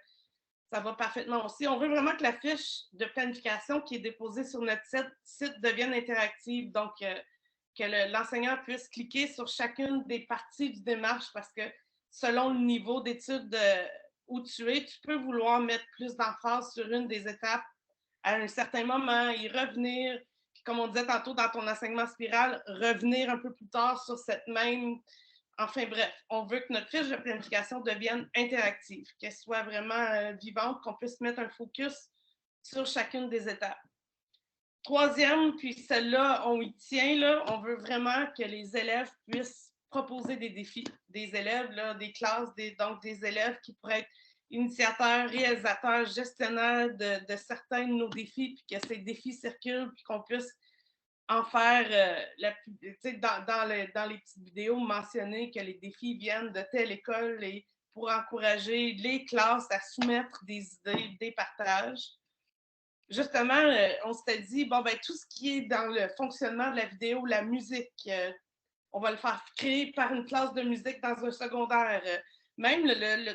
va parfaitement aussi. On veut vraiment que la fiche de planification qui est déposée sur notre site devienne interactive. Donc, que l'enseignant puisse cliquer sur chacune des parties du démarche parce que selon le niveau d'étude où tu es, tu peux vouloir mettre plus d'emphase sur une des étapes à un certain moment, y revenir, puis comme on disait tantôt dans ton enseignement spiral, revenir un peu plus tard sur cette même... Enfin bref, on veut que notre fiche de planification devienne interactive, qu'elle soit vraiment vivante, qu'on puisse mettre un focus sur chacune des étapes. Troisième, puis celle-là, on y tient, là, on veut vraiment que les élèves puissent proposer des défis. Des élèves, là, des classes, donc des élèves qui pourraient être initiateurs, réalisateurs, gestionnaires de certains de nos défis, puis que ces défis circulent, puis qu'on puisse en faire, dans les petites vidéos, mentionner que les défis viennent de telle école et pour encourager les classes à soumettre des idées, des partages. Justement, on s'était dit, bon, ben, tout ce qui est dans le fonctionnement de la vidéo, la musique, on va le faire créer par une classe de musique dans un secondaire. Même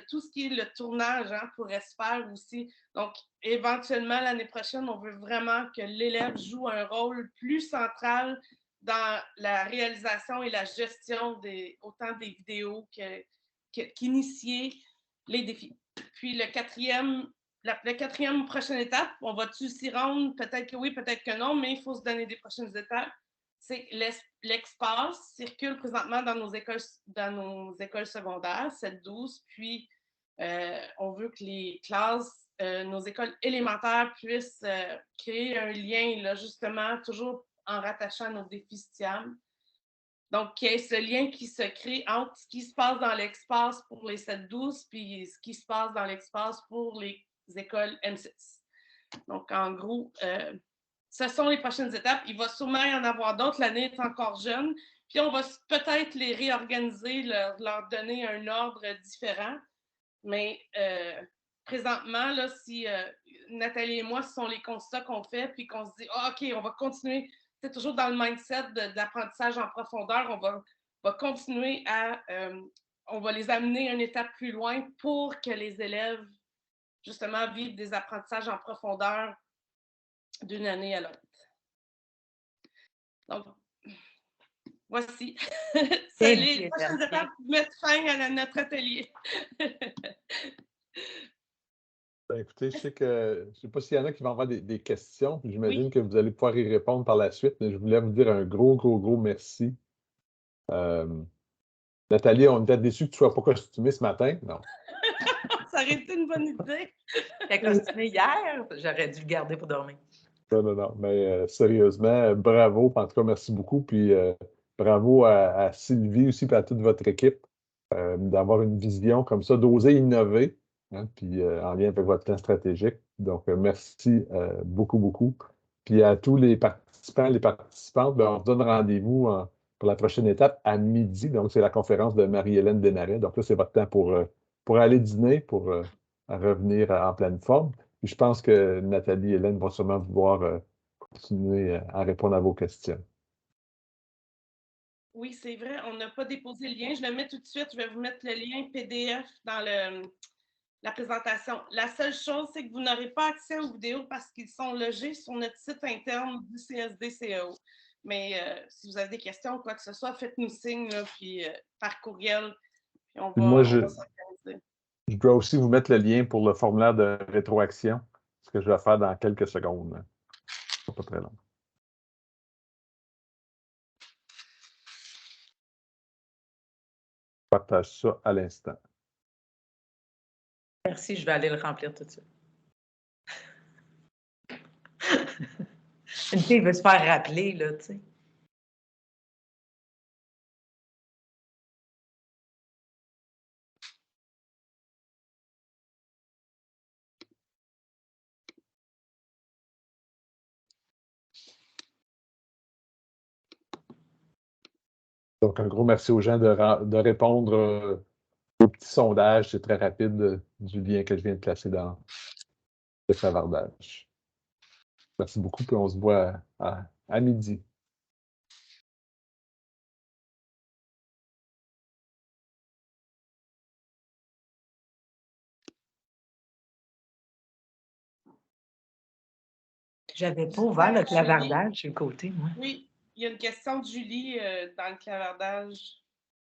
tout ce qui est le tournage pourrait se faire aussi. Donc, éventuellement, l'année prochaine, on veut vraiment que l'élève joue un rôle plus central dans la réalisation et la gestion autant des vidéos qu'initier les défis. Puis la quatrième prochaine étape, on va-tu s'y rendre? Peut-être que oui, peut-être que non, mais il faut se donner des prochaines étapes. C'est que l'espace circule présentement dans nos écoles secondaires, 7-12, puis on veut que les classes, nos écoles élémentaires puissent créer un lien, là, justement, toujours en rattachant à nos défis STIAM. Donc, qu'il y ait ce lien qui se crée entre ce qui se passe dans l'espace pour les 7-12 puis ce qui se passe dans l'espace pour les écoles M6. Donc, en gros, ce sont les prochaines étapes. Il va sûrement y en avoir d'autres. L'année est encore jeune. Puis, on va peut-être les réorganiser, leur donner un ordre différent. Mais présentement, là, si Nathalie et moi, ce sont les constats qu'on fait, puis qu'on se dit, OK, on va continuer. C'est toujours dans le mindset d'apprentissage en profondeur. On va continuer on va les amener une étape plus loin pour que les élèves, justement, vivent des apprentissages en profondeur d'une année à l'autre. Donc, voici. C'est les prochaines étapes pour mettre fin à notre atelier. Ben, écoutez, je sais pas s'il y en a qui vont avoir des questions. J'imagine que vous allez pouvoir y répondre par la suite, mais je voulais vous dire un gros merci. Nathalie, on était déçus que tu ne sois pas costumée ce matin. Non. Ça aurait été une bonne idée. T'es costumée hier, j'aurais dû le garder pour dormir. Non. Mais sérieusement, bravo. En tout cas, merci beaucoup. Puis bravo à Sylvie aussi et à toute votre équipe d'avoir une vision comme ça, d'oser innover. Puis en lien avec votre plan stratégique. Donc, merci beaucoup. Puis à tous les participants, les participantes, ben, on se donne rendez-vous pour la prochaine étape à midi. Donc, c'est la conférence de Marie-Hélène Desmarais. Donc là, c'est votre temps pour aller dîner, pour revenir en pleine forme. Puis je pense que Nathalie et Hélène vont sûrement vouloir continuer à répondre à vos questions. Oui, c'est vrai, on n'a pas déposé le lien. Je le mets tout de suite. Je vais vous mettre le lien PDF dans la présentation. La seule chose, c'est que vous n'aurez pas accès aux vidéos parce qu'ils sont logés sur notre site interne du CSD-CAO. Mais si vous avez des questions ou quoi que ce soit, faites-nous signe là, puis, par courriel. Puis on va s'organiser. Je dois aussi vous mettre le lien pour le formulaire de rétroaction. ce que je vais faire dans quelques secondes. Pas très long. Je partage ça à l'instant. Merci, je vais aller le remplir tout de suite. Une fille veut se faire rappeler, là, tu sais. Donc, un gros merci aux gens de répondre au petit sondage. C'est très rapide du lien que je viens de placer dans le clavardage. Merci beaucoup, puis on se voit à midi. J'avais pas ouvert le clavardage sur le côté, moi. Oui, il y a une question de Julie dans le clavardage.